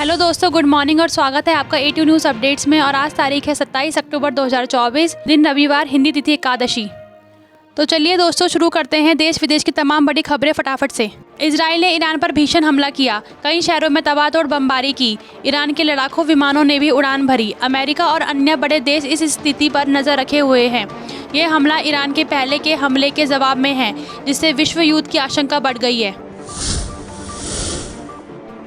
Hello दोस्तों, good morning और स्वागत है आपका A2 न्यूज़ अपडेट्स में। और आज तारीख है 27 अक्टूबर 2024, दिन रविवार, हिंदी तिथि एकादशी। तो चलिए दोस्तों शुरू करते हैं देश विदेश की तमाम बड़ी खबरें फटाफट से। इजराइल ने ईरान पर भीषण हमला किया, कई शहरों में तबाहतोड़ बमबारी की। ईरान के लड़ाकू विमानों ने भी उड़ान भरी। अमेरिका और अन्य बड़े देश इस स्थिति पर नजर रखे हुए हैं। ये हमला ईरान के पहले के हमले के जवाब में है, जिससे विश्व युद्ध की आशंका बढ़ गई है।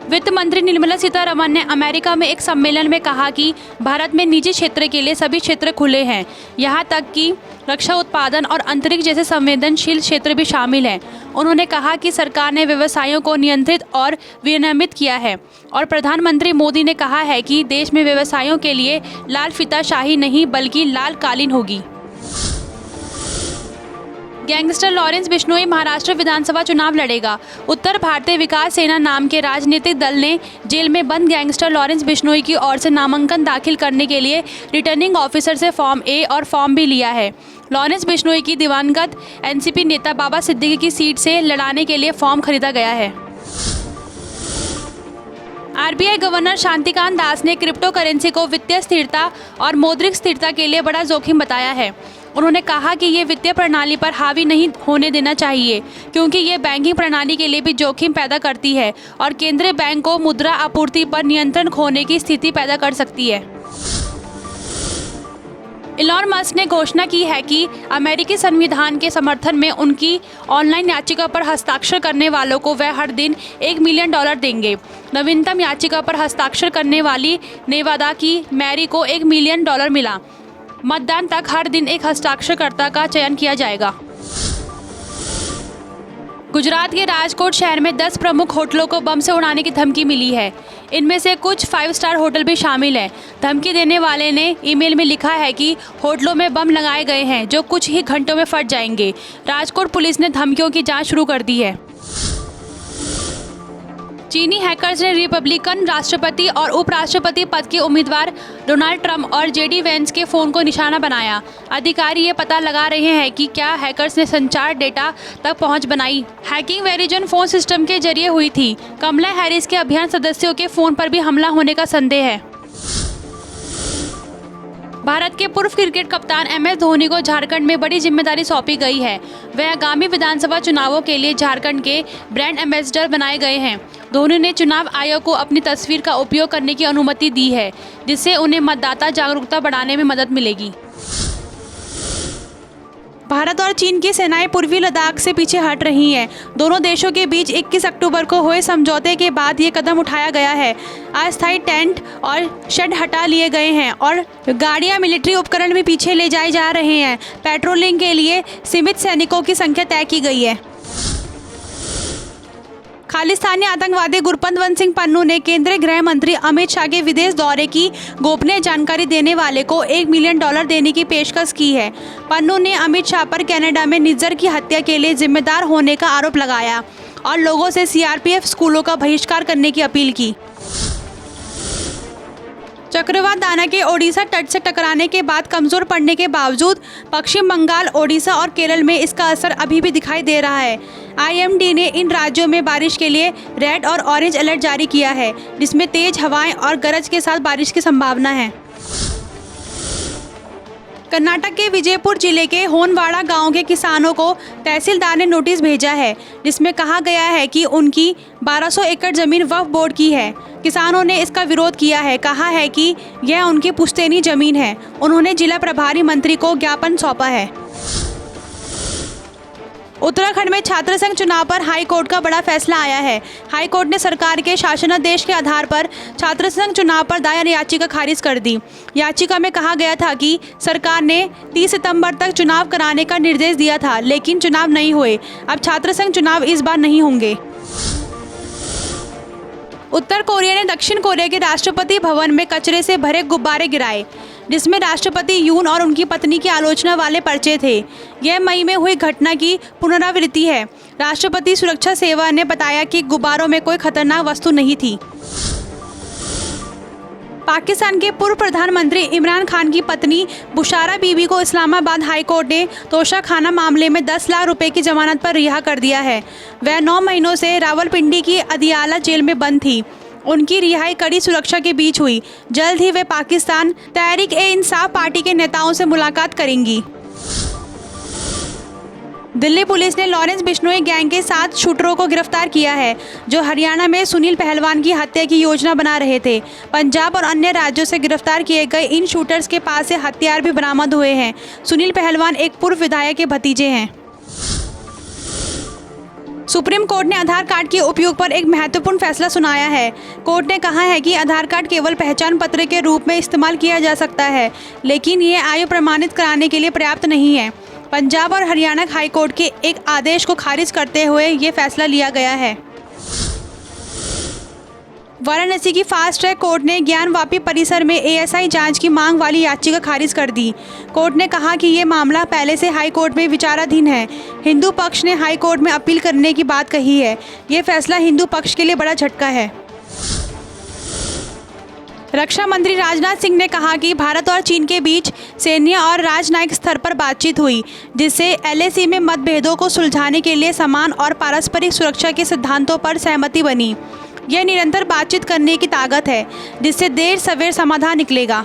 वित्त मंत्री निर्मला सीतारमण ने अमेरिका में एक सम्मेलन में कहा कि भारत में निजी क्षेत्र के लिए सभी क्षेत्र खुले हैं, यहाँ तक कि रक्षा उत्पादन और अंतरिक्ष जैसे संवेदनशील क्षेत्र भी शामिल हैं। उन्होंने कहा कि सरकार ने व्यवसायों को नियंत्रित और विनियमित किया है और प्रधानमंत्री मोदी ने कहा है कि देश में व्यवसायों के लिए लाल फीताशाही नहीं बल्कि लाल कालीन होगी। गैंगस्टर लॉरेंस बिश्नोई महाराष्ट्र विधानसभा चुनाव लड़ेगा। उत्तर भारतीय विकास सेना नाम के राजनीतिक दल ने जेल में बंद गैंगस्टर लॉरेंस बिश्नोई की ओर से नामांकन दाखिल करने के लिए रिटर्निंग ऑफिसर से फॉर्म ए और फॉर्म बी लिया है। लॉरेंस बिश्नोई की दिवंगत एनसीपी नेता बाबा सिद्दीकी की सीट से लड़ाने के लिए फॉर्म खरीदा गया है। आरबीआई गवर्नर शांतिकांत दास ने क्रिप्टो करेंसी को वित्तीय स्थिरता और मौद्रिक स्थिरता के लिए बड़ा जोखिम बताया है। उन्होंने कहा कि ये वित्तीय प्रणाली पर हावी नहीं होने देना चाहिए, क्योंकि ये बैंकिंग प्रणाली के लिए भी जोखिम पैदा करती है और केंद्रीय बैंक को मुद्रा आपूर्ति पर नियंत्रण खोने की स्थिति पैदा कर सकती है। इलॉन मस्क ने घोषणा की है कि अमेरिकी संविधान के समर्थन में उनकी ऑनलाइन याचिका पर हस्ताक्षर करने वालों को वह हर दिन $1 मिलियन देंगे। नवीनतम याचिका पर हस्ताक्षर करने वाली नेवादा की मैरी को $1 मिलियन मिला। मतदान तक हर दिन एक हस्ताक्षरकर्ता का चयन किया जाएगा। गुजरात के राजकोट शहर में 10 प्रमुख होटलों को बम से उड़ाने की धमकी मिली है। इनमें से कुछ 5 स्टार होटल भी शामिल हैं। धमकी देने वाले ने ईमेल में लिखा है कि होटलों में बम लगाए गए हैं जो कुछ ही घंटों में फट जाएंगे। राजकोट पुलिस ने धमकियों की जांच शुरू कर दी है। चीनी हैकर्स ने रिपब्लिकन राष्ट्रपति और उपराष्ट्रपति पद के उम्मीदवार डोनाल्ड ट्रंप और जेडी वेंस के फ़ोन को निशाना बनाया। अधिकारी ये पता लगा रहे हैं कि क्या हैकर्स ने संचार डेटा तक पहुंच बनाई। हैकिंग वेरिजन फ़ोन सिस्टम के जरिए हुई थी। कमला हैरिस के अभियान सदस्यों के फ़ोन पर भी हमला होने का संदेह है। भारत के पूर्व क्रिकेट कप्तान MS धोनी को झारखंड में बड़ी जिम्मेदारी सौंपी गई है। वह आगामी विधानसभा चुनावों के लिए झारखंड के ब्रांड एम्बेसडर बनाए गए हैं। धोनी ने चुनाव आयोग को अपनी तस्वीर का उपयोग करने की अनुमति दी है, जिससे उन्हें मतदाता जागरूकता बढ़ाने में मदद मिलेगी। भारत और चीन की सेनाएं पूर्वी लद्दाख से पीछे हट रही हैं। दोनों देशों के बीच 21 अक्टूबर को हुए समझौते के बाद ये कदम उठाया गया है। अस्थायी टेंट और शेड हटा लिए गए हैं और गाड़ियां, मिलिट्री उपकरण भी पीछे ले जाए जा रहे हैं। पेट्रोलिंग के लिए सीमित सैनिकों की संख्या तय की गई है। खालिस्तानी आतंकवादी गुरपतवंत सिंह पन्नू ने केंद्रीय गृह मंत्री अमित शाह के विदेश दौरे की गोपनीय जानकारी देने वाले को $1 मिलियन देने की पेशकश की है। पन्नू ने अमित शाह पर कनाडा में निज्जर की हत्या के लिए जिम्मेदार होने का आरोप लगाया और लोगों से CRPF स्कूलों का बहिष्कार करने की अपील की। चक्रवात दाना के ओडिशा तट से टकराने के बाद कमजोर पड़ने के बावजूद पश्चिम बंगाल, ओडिशा और केरल में इसका असर अभी भी दिखाई दे रहा है। IMD ने इन राज्यों में बारिश के लिए रेड और ऑरेंज अलर्ट जारी किया है, जिसमें तेज हवाएं और गरज के साथ बारिश की संभावना है। कर्नाटक के विजयपुर जिले के होनवाड़ा गांव के किसानों को तहसीलदार ने नोटिस भेजा है, जिसमें कहा गया है कि उनकी 1200 एकड़ जमीन वक्फ बोर्ड की है। किसानों ने इसका विरोध किया है, कहा है कि यह उनकी पुश्तैनी जमीन है। उन्होंने जिला प्रभारी मंत्री को ज्ञापन सौंपा है। उत्तराखंड में छात्र संघ चुनाव पर हाई कोर्ट का बड़ा फैसला आया है। हाई कोर्ट ने सरकार के शासनादेश के आधार पर छात्र संघ चुनाव पर दायर याचिका खारिज कर दी। याचिका में कहा गया था कि सरकार ने 30 सितंबर तक चुनाव कराने का निर्देश दिया था, लेकिन चुनाव नहीं हुए। अब छात्र संघ चुनाव इस बार नहीं होंगे। उत्तर कोरिया ने दक्षिण कोरिया के राष्ट्रपति भवन में कचरे से भरे गुब्बारे गिराए, जिसमें राष्ट्रपति यून और उनकी पत्नी की आलोचना वाले पर्चे थे। यह मई में हुई घटना की पुनरावृत्ति है। राष्ट्रपति सुरक्षा सेवा ने बताया कि गुब्बारों में कोई खतरनाक वस्तु नहीं थी। पाकिस्तान के पूर्व प्रधानमंत्री इमरान खान की पत्नी बुशारा बीबी को इस्लामाबाद हाई कोर्ट ने तोशाखाना मामले में 10 लाख रुपए की जमानत पर रिहा कर दिया है। वह 9 महीनों से रावलपिंडी की अदियाला जेल में बंद थी। उनकी रिहाई कड़ी सुरक्षा के बीच हुई। जल्द ही वे पाकिस्तान तहरीक-ए-इंसाफ पार्टी के नेताओं से मुलाकात करेंगी। दिल्ली पुलिस ने लॉरेंस बिश्नोई गैंग के 7 शूटरों को गिरफ्तार किया है, जो हरियाणा में सुनील पहलवान की हत्या की योजना बना रहे थे। पंजाब और अन्य राज्यों से गिरफ्तार किए गए इन शूटर्स के पास से हथियार भी बरामद हुए हैं। सुनील पहलवान एक पूर्व विधायक के भतीजे हैं। सुप्रीम कोर्ट ने आधार कार्ड के उपयोग पर एक महत्वपूर्ण फैसला सुनाया है। कोर्ट ने कहा है कि आधार कार्ड केवल पहचान पत्र के रूप में इस्तेमाल किया जा सकता है, लेकिन ये आयु प्रमाणित कराने के लिए पर्याप्त नहीं है। पंजाब और हरियाणा हाई कोर्ट के एक आदेश को खारिज करते हुए ये फैसला लिया गया है। वाराणसी की फास्ट ट्रैक कोर्ट ने ज्ञानवापी परिसर में एएसआई जांच की मांग वाली याचिका खारिज कर दी। कोर्ट ने कहा कि ये मामला पहले से हाई कोर्ट में विचाराधीन है। हिंदू पक्ष ने हाई कोर्ट में अपील करने की बात कही है। ये फैसला हिंदू पक्ष के लिए बड़ा झटका है। रक्षा मंत्री राजनाथ सिंह ने कहा कि भारत और चीन के बीच सैन्य और राजनयिक स्तर पर बातचीत हुई, जिससे एलएसी में मतभेदों को सुलझाने के लिए समान और पारस्परिक सुरक्षा के सिद्धांतों पर सहमति बनी। यह निरंतर बातचीत करने की ताकत है, जिससे देर सवेर समाधान निकलेगा।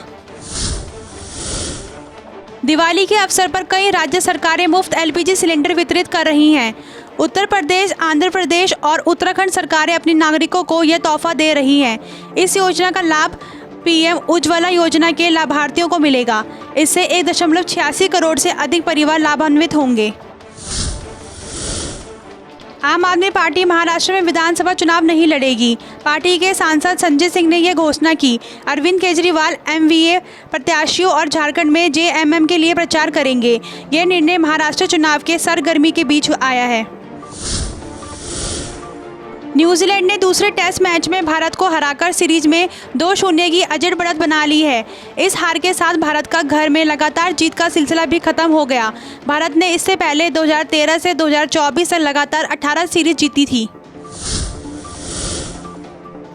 दिवाली के अवसर पर कई राज्य सरकारें मुफ्त एलपीजी सिलेंडर वितरित कर रही हैं। उत्तर प्रदेश, आंध्र प्रदेश और उत्तराखंड सरकारें अपने नागरिकों को यह तोहफा दे रही हैं। इस योजना का लाभ पीएम उज्ज्वला योजना के लाभार्थियों को मिलेगा। इससे 1.86 करोड़ से अधिक परिवार लाभान्वित होंगे। आम आदमी पार्टी महाराष्ट्र में विधानसभा चुनाव नहीं लड़ेगी। पार्टी के सांसद संजय सिंह ने यह घोषणा की। अरविंद केजरीवाल एमवीए प्रत्याशियों और झारखंड में जेएमएम के लिए प्रचार करेंगे। यह निर्णय महाराष्ट्र चुनाव के सरगर्मी के बीच आया है। न्यूजीलैंड ने दूसरे टेस्ट मैच में भारत को हराकर सीरीज में 2-0 की अजड़ बढ़त बना ली है। इस हार के साथ भारत का घर में लगातार जीत का सिलसिला भी खत्म हो गया। भारत ने इससे पहले 2013 से 2024 तक लगातार 18 सीरीज जीती थी।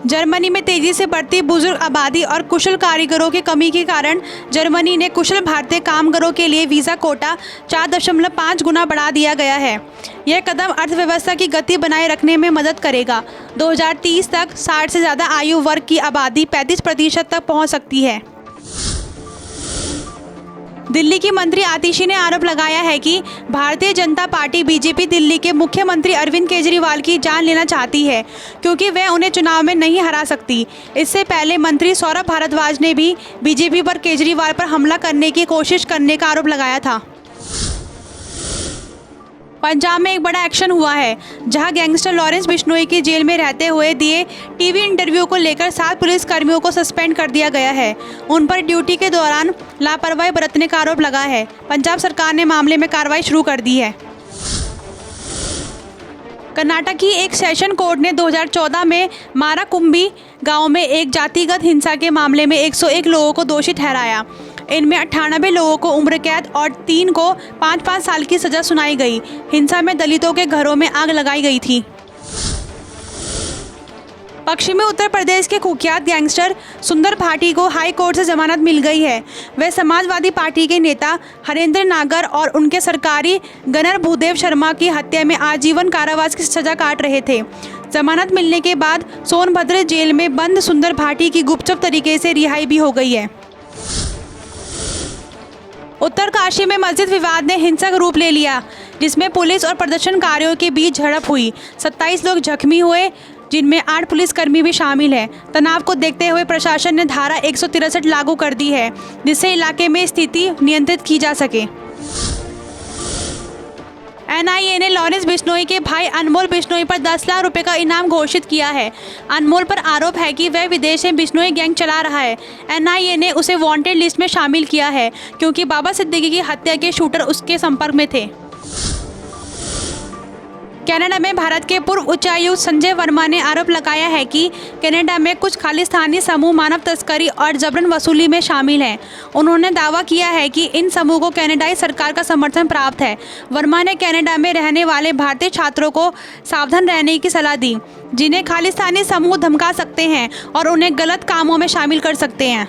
जर्मनी में तेजी से बढ़ती बुजुर्ग आबादी और कुशल कारीगरों की कमी के कारण जर्मनी ने कुशल भारतीय कामगारों के लिए वीज़ा कोटा 4.5 गुना बढ़ा दिया गया है। यह कदम अर्थव्यवस्था की गति बनाए रखने में मदद करेगा। 2030 तक 60 से ज़्यादा आयु वर्ग की आबादी 35% तक पहुंच सकती है। दिल्ली की मंत्री आतिशी ने आरोप लगाया है कि भारतीय जनता पार्टी बीजेपी दिल्ली के मुख्यमंत्री अरविंद केजरीवाल की जान लेना चाहती है, क्योंकि वह उन्हें चुनाव में नहीं हरा सकती। इससे पहले मंत्री सौरभ भारद्वाज ने भी बीजेपी पर केजरीवाल पर हमला करने की कोशिश करने का आरोप लगाया था। पंजाब में एक बड़ा एक्शन हुआ है, जहां गैंगस्टर लॉरेंस बिश्नोई की जेल में रहते हुए दिए टीवी इंटरव्यू को लेकर 7 पुलिस कर्मियों को सस्पेंड कर दिया गया है। उन पर ड्यूटी के दौरान लापरवाही बरतने का आरोप लगा है। पंजाब सरकार ने मामले में कार्रवाई शुरू कर दी है। कर्नाटक की एक सेशन कोर्ट ने 2014 में माराकुंबी गांव में एक जातिगत हिंसा के मामले में 101 लोगों को दोषी ठहराया। इनमें 98 लोगों को उम्र कैद और 3 को 5-5 साल की सजा सुनाई गई। हिंसा में दलितों के घरों में आग लगाई गई थी। पश्चिमी उत्तर प्रदेश के कुख्यात गैंगस्टर सुंदर भाटी को हाई कोर्ट से जमानत मिल गई है। वे समाजवादी पार्टी के नेता हरेंद्र नागर और उनके सरकारी गनर भूदेव शर्मा की हत्या में आजीवन कारावास की सजा काट रहे थे। जमानत मिलने के बाद सोनभद्र जेल में बंद सुंदर भाटी की गुपचुप तरीके से रिहाई भी हो गई है। उत्तरकाशी में मस्जिद विवाद ने हिंसक रूप ले लिया, जिसमें पुलिस और प्रदर्शनकारियों के बीच झड़प हुई। 27 लोग जख्मी हुए, जिनमें 8 पुलिसकर्मी भी शामिल हैं। तनाव को देखते हुए प्रशासन ने धारा 163 लागू कर दी है, जिससे इलाके में स्थिति नियंत्रित की जा सके। एनआईए ने लॉरेंस बिश्नोई के भाई अनमोल बिश्नोई पर 10 लाख रुपए का इनाम घोषित किया है। अनमोल पर आरोप है कि वह विदेश में बिश्नोई गैंग चला रहा है। एनआईए ने उसे वांटेड लिस्ट में शामिल किया है, क्योंकि बाबा सिद्दीकी की हत्या के शूटर उसके संपर्क में थे। कनाडा में भारत के पूर्व उच्चायुक्त संजय वर्मा ने आरोप लगाया है कि कनाडा में कुछ खालिस्तानी समूह मानव तस्करी और जबरन वसूली में शामिल हैं। उन्होंने दावा किया है कि इन समूह को कनाडाई सरकार का समर्थन प्राप्त है। वर्मा ने कनाडा में रहने वाले भारतीय छात्रों को सावधान रहने की सलाह दी, जिन्हें खालिस्तानी समूह धमका सकते हैं और उन्हें गलत कामों में शामिल कर सकते हैं।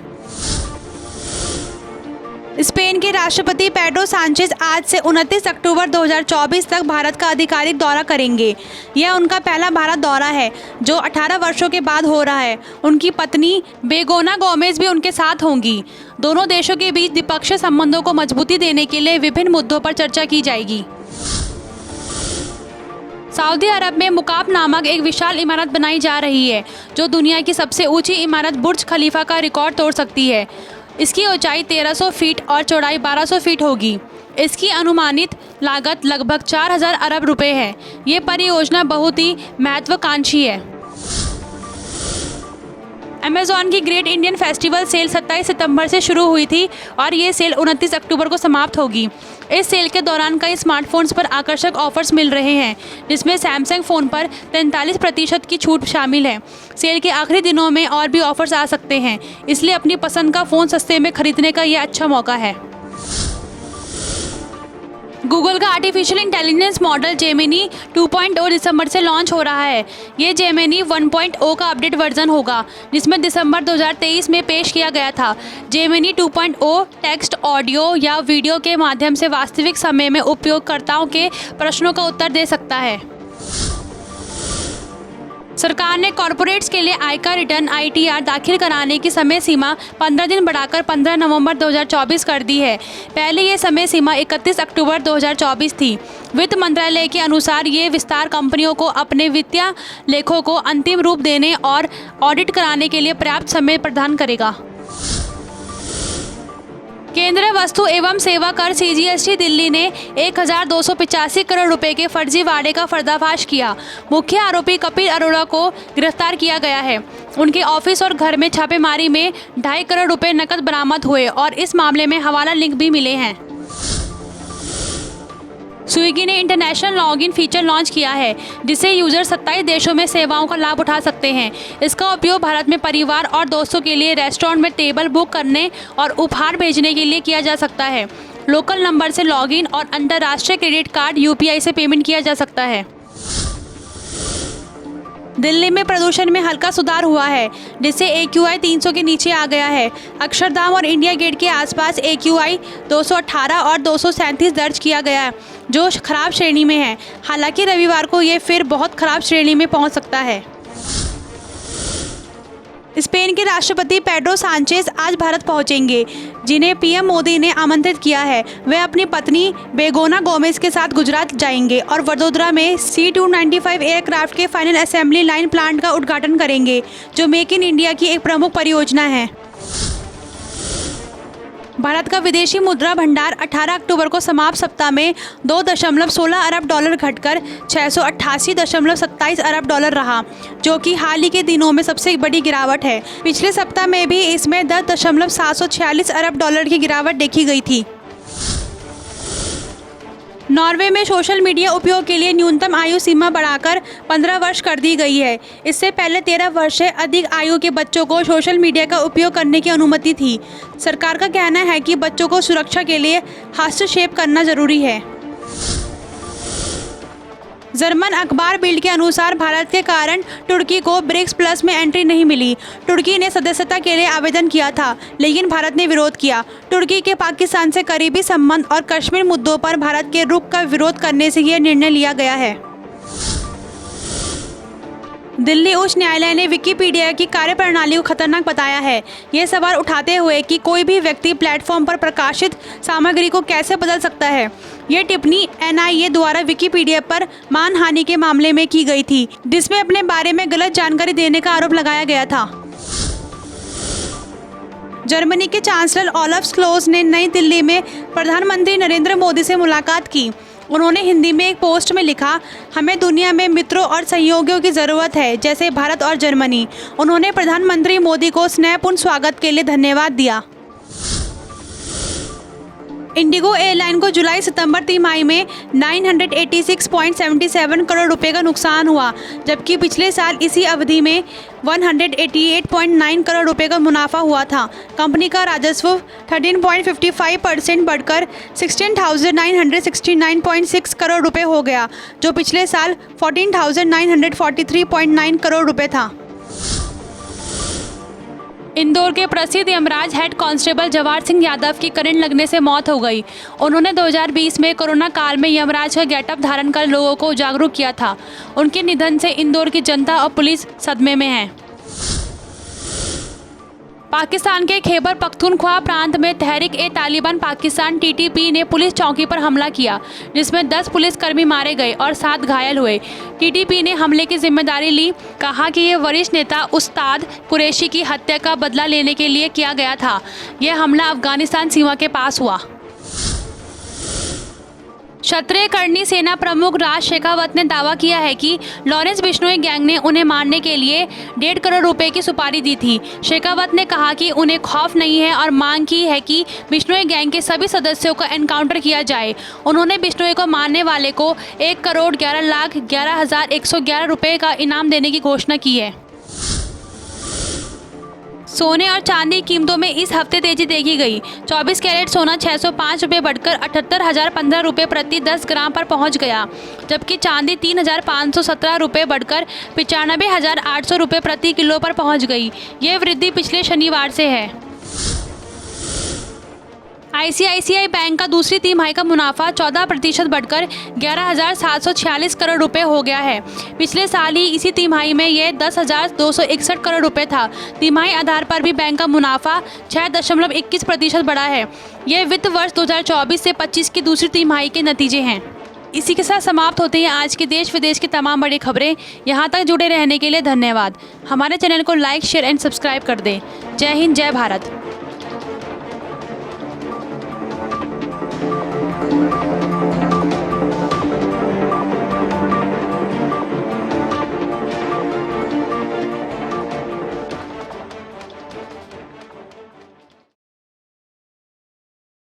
स्पेन के राष्ट्रपति पेड्रो सांचेज आज से 29 अक्टूबर 2024 तक भारत का आधिकारिक दौरा करेंगे। यह उनका पहला भारत दौरा है जो 18 वर्षों के बाद हो रहा है। उनकी पत्नी बेगोना गोमेज भी उनके साथ होंगी। दोनों देशों के बीच द्विपक्षीय संबंधों को मजबूती देने के लिए विभिन्न मुद्दों पर चर्चा की जाएगी। सऊदी अरब में मुकाब नामक एक विशाल इमारत बनाई जा रही है जो दुनिया की सबसे ऊंची इमारत बुर्ज खलीफा का रिकॉर्ड तोड़ सकती है। इसकी ऊंचाई 1300 फीट और चौड़ाई 1200 फीट होगी। इसकी अनुमानित लागत लगभग 4000 अरब रुपए है। ये परियोजना बहुत ही महत्वाकांक्षी है। अमेज़ॉन की ग्रेट इंडियन फेस्टिवल सेल 27 सितंबर से शुरू हुई थी और ये सेल 29 अक्टूबर को समाप्त होगी। इस सेल के दौरान कई स्मार्टफोन्स पर आकर्षक ऑफर्स मिल रहे हैं, जिसमें सैमसंग फ़ोन पर 43% की छूट शामिल है। सेल के आखिरी दिनों में और भी ऑफर्स आ सकते हैं, इसलिए अपनी पसंद का फ़ोन सस्ते में खरीदने का ये अच्छा मौका है। गूगल का आर्टिफिशियल इंटेलिजेंस मॉडल जेमिनी 2.0 दिसंबर से लॉन्च हो रहा है। ये जेमिनी 1.0 का अपडेट वर्जन होगा, जिसमें दिसंबर 2023 में पेश किया गया था। जेमिनी 2.0 टेक्स्ट, ऑडियो या वीडियो के माध्यम से वास्तविक समय में उपयोगकर्ताओं के प्रश्नों का उत्तर दे सकता है। सरकार ने कॉरपोरेट्स के लिए आयकर रिटर्न ITR दाखिल कराने की समय सीमा 15 दिन बढ़ाकर 15 नवंबर 2024 कर दी है। पहले ये समय सीमा 31 अक्टूबर 2024 थी। वित्त मंत्रालय के अनुसार ये विस्तार कंपनियों को अपने वित्तीय लेखों को अंतिम रूप देने और ऑडिट कराने के लिए पर्याप्त समय प्रदान करेगा। केंद्रीय वस्तु एवं सेवा कर CGST दिल्ली ने 1285 करोड़ रुपए के फर्जीवाड़े का पर्दाफाश किया। मुख्य आरोपी कपिल अरोड़ा को गिरफ्तार किया गया है। उनके ऑफिस और घर में छापेमारी में 2.5 करोड़ रुपए नकद बरामद हुए और इस मामले में हवाला लिंक भी मिले हैं। स्विगी ने इंटरनेशनल लॉगिन फीचर लॉन्च किया है, जिससे यूजर 27 देशों में सेवाओं का लाभ उठा सकते हैं। इसका उपयोग भारत में परिवार और दोस्तों के लिए रेस्टोरेंट में टेबल बुक करने और उपहार भेजने के लिए किया जा सकता है। लोकल नंबर से लॉगिन और अंतर्राष्ट्रीय क्रेडिट कार्ड UPI से पेमेंट किया जा सकता है। दिल्ली में प्रदूषण में हल्का सुधार हुआ है, जिससे AQI 300 के नीचे आ गया है। अक्षरधाम और इंडिया गेट के आसपास AQI 218 और 237 दर्ज किया गया है, जो खराब श्रेणी में है। हालांकि रविवार को ये फिर बहुत खराब श्रेणी में पहुंच सकता है। स्पेन के राष्ट्रपति पेड्रो सांचेज आज भारत पहुंचेंगे, जिन्हें PM मोदी ने आमंत्रित किया है। वे अपनी पत्नी बेगोना गोमेज के साथ गुजरात जाएंगे और वडोदरा में C295 एयरक्राफ्ट के फाइनल असेंबली लाइन प्लांट का उद्घाटन करेंगे, जो मेक इन इंडिया की एक प्रमुख परियोजना है। भारत का विदेशी मुद्रा भंडार 18 अक्टूबर को समाप्त सप्ताह में $2.16 अरब घटकर 688.27 अरब रहा, जो कि हाल ही के दिनों में सबसे बड़ी गिरावट है। पिछले सप्ताह में भी इसमें 10.746 अरब की गिरावट देखी गई थी। नॉर्वे में सोशल मीडिया उपयोग के लिए न्यूनतम आयु सीमा बढ़ाकर 15 वर्ष कर दी गई है। इससे पहले 13 वर्ष से अधिक आयु के बच्चों को सोशल मीडिया का उपयोग करने की अनुमति थी। सरकार का कहना है कि बच्चों को सुरक्षा के लिए हस्तक्षेप करना जरूरी है। जर्मन अखबार बिल्ड के अनुसार भारत के कारण तुर्की को ब्रिक्स प्लस में एंट्री नहीं मिली। तुर्की ने सदस्यता के लिए आवेदन किया था, लेकिन भारत ने विरोध किया। तुर्की के पाकिस्तान से करीबी संबंध और कश्मीर मुद्दों पर भारत के रुख का विरोध करने से यह निर्णय लिया गया है। दिल्ली उच्च न्यायालय ने विकिपीडिया की कार्यप्रणाली को खतरनाक बताया है। ये सवाल उठाते हुए कि कोई भी व्यक्ति प्लेटफॉर्म पर प्रकाशित सामग्री को कैसे बदल सकता है। ये टिप्पणी NIA द्वारा विकिपीडिया पर मानहानि के मामले में की गई थी, जिसमें अपने बारे में गलत जानकारी देने का आरोप लगाया गया था। जर्मनी के चांसलर ओलाफ स्कोल्ज ने नई दिल्ली में प्रधानमंत्री नरेंद्र मोदी से मुलाकात की। उन्होंने हिंदी में एक पोस्ट में लिखा, हमें दुनिया में मित्रों और सहयोगियों की ज़रूरत है, जैसे भारत और जर्मनी। उन्होंने प्रधानमंत्री मोदी को स्नेहपूर्ण स्वागत के लिए धन्यवाद दिया। इंडिगो एयरलाइन को जुलाई-सितंबर तिमाही में 986.77 करोड़ रुपए का नुकसान हुआ, जबकि पिछले साल इसी अवधि में 188.9 करोड़ रुपए का मुनाफा हुआ था। कंपनी का राजस्व 13.55% बढ़कर 16,969.6 करोड़ रुपए हो गया, जो पिछले साल 14,943.9 करोड़ रुपए था। इंदौर के प्रसिद्ध यमराज हेड कांस्टेबल जवाहर सिंह यादव की करंट लगने से मौत हो गई। उन्होंने 2020 में कोरोना काल में यमराज का गेटअप धारण कर लोगों को जागरूक किया था। उनके निधन से इंदौर की जनता और पुलिस सदमे में है। पाकिस्तान के खैबर पख्तूनख्वा प्रांत में तहरीक-ए-तालिबान पाकिस्तान (TTP) ने पुलिस चौकी पर हमला किया, जिसमें 10 पुलिसकर्मी मारे गए और 7 घायल हुए। TTP ने हमले की जिम्मेदारी ली, कहा कि ये वरिष्ठ नेता उस्ताद कुरैशी की हत्या का बदला लेने के लिए किया गया था। यह हमला अफगानिस्तान सीमा के पास हुआ। क्षत्रिय करनी सेना प्रमुख राज शेखावत ने दावा किया है कि लॉरेंस बिश्नोई गैंग ने उन्हें मारने के लिए 1.5 करोड़ रुपए की सुपारी दी थी। शेखावत ने कहा कि उन्हें खौफ नहीं है और मांग की है कि बिश्नोई गैंग के सभी सदस्यों का एनकाउंटर किया जाए। उन्होंने बिश्नोई को मारने वाले को 1,11,11,111 रुपये का इनाम देने की घोषणा की है। सोने और चांदी की कीमतों में इस हफ्ते तेजी देखी गई। 24 कैरेट सोना 605 रुपये बढ़कर 78,015 रुपये प्रति 10 ग्राम पर पहुंच गया, जबकि चांदी 3,517 रुपये बढ़कर 95,800 रुपये प्रति किलो पर पहुंच गई। यह वृद्धि पिछले शनिवार से है। ICICI बैंक का दूसरी तिमाही का मुनाफा 14% बढ़कर 11,746 करोड़ रुपए हो गया है। पिछले साल ही इसी तिमाही में यह 10,261 करोड़ रुपए था। तिमाही आधार पर भी बैंक का मुनाफा 6.21% बढ़ा है। यह वित्त वर्ष 2024 से 25 की दूसरी तिमाही के नतीजे हैं। इसी के साथ समाप्त होते हैं आज के देश विदेश की तमाम बड़ी खबरें। यहाँ तक जुड़े रहने के लिए धन्यवाद। हमारे चैनल को लाइक, शेयर एंड सब्सक्राइब कर दें। जय हिंद, जय भारत।